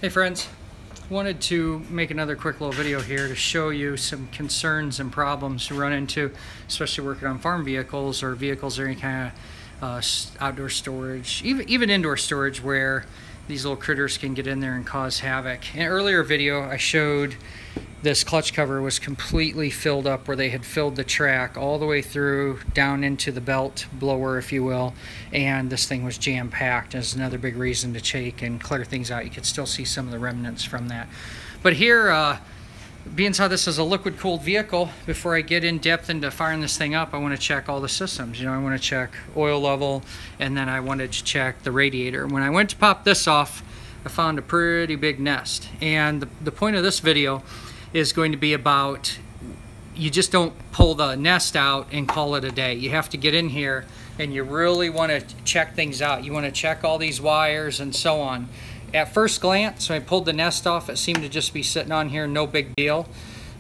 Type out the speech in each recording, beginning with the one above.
Hey friends, wanted to make another quick little video here to show you some concerns and problems you run into, especially working on farm vehicles or vehicles or any kind of outdoor storage, even indoor storage, where these little critters can get in there and cause havoc. In an earlier video I showed this clutch cover was completely filled up, where they had filled the track all the way through down into the belt blower, if you will, and this thing was jam-packed. That's another big reason to shake and clear things out. You could still see some of the remnants from that. But here, being how this is a liquid-cooled vehicle, before I get in depth into firing this thing up, I want to check all the systems. You know, I want to check oil level, and then I wanted to check the radiator. When I went to pop this off, I found a pretty big nest. And the point of this video is going to be about, you just don't pull the nest out and call it a day. You have to get in here and you really want to check things out. You want to check all these wires and so on. At first glance, when I pulled the nest off, it seemed to just be sitting on here, no big deal.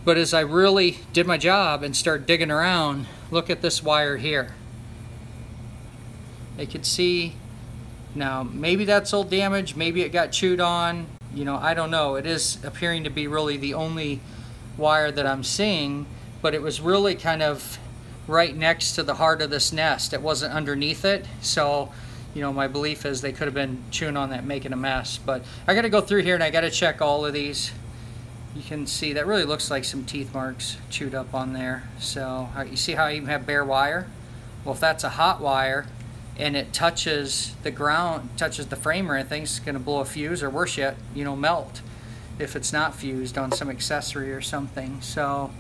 But as I really did my job and started digging around, look at this wire here. You can see, now maybe that's old damage, maybe it got chewed on. You know, I don't know. It is appearing to be really the only wire that I'm seeing, but it was really kind of right next to the heart of this nest. It wasn't underneath it, so you know, my belief is they could have been chewing on that, making a mess. But I got to go through here and I got to check all of these. You can see that really looks like some teeth marks chewed up on there. So you see how I even have bare wire? Well, if that's a hot wire and it touches the ground, touches the frame or anything, it's going to blow a fuse, or worse yet, you know, melt if it's not fused on some accessory or something. So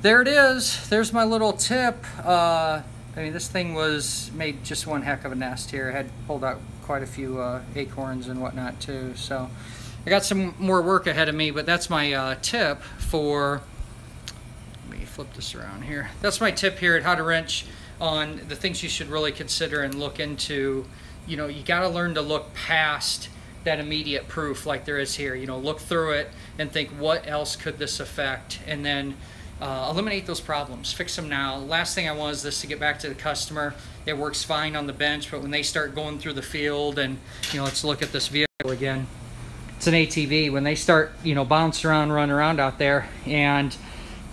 there it is. There's my little tip. I mean, this thing was made just one heck of a nest here. I had pulled out quite a few acorns and whatnot too. So I got some more work ahead of me, but that's my tip for, let me flip this around here. That's my tip here at How to Wrench on the things you should really consider and look into. You know, you got to learn to look past that immediate proof like there is here. You know, look through it and think, what else could this affect? And then eliminate those problems, fix them now. Last thing I want is this to get back to the customer. It works fine on the bench, but when they start going through the field and, you know, let's look at this vehicle again. It's an ATV. When they start, you know, bouncing around, running around out there, and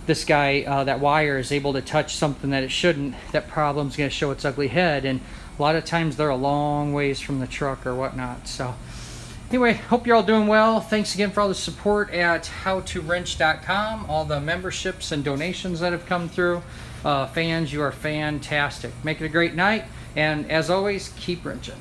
this guy, that wire is able to touch something that it shouldn't, that problem's going to show its ugly head. And a lot of times they're a long ways from the truck or whatnot. So anyway, hope you're all doing well. Thanks again for all the support at howtowrench.com, all the memberships and donations that have come through. Fans, you are fantastic. Make it a great night, and as always, keep wrenching.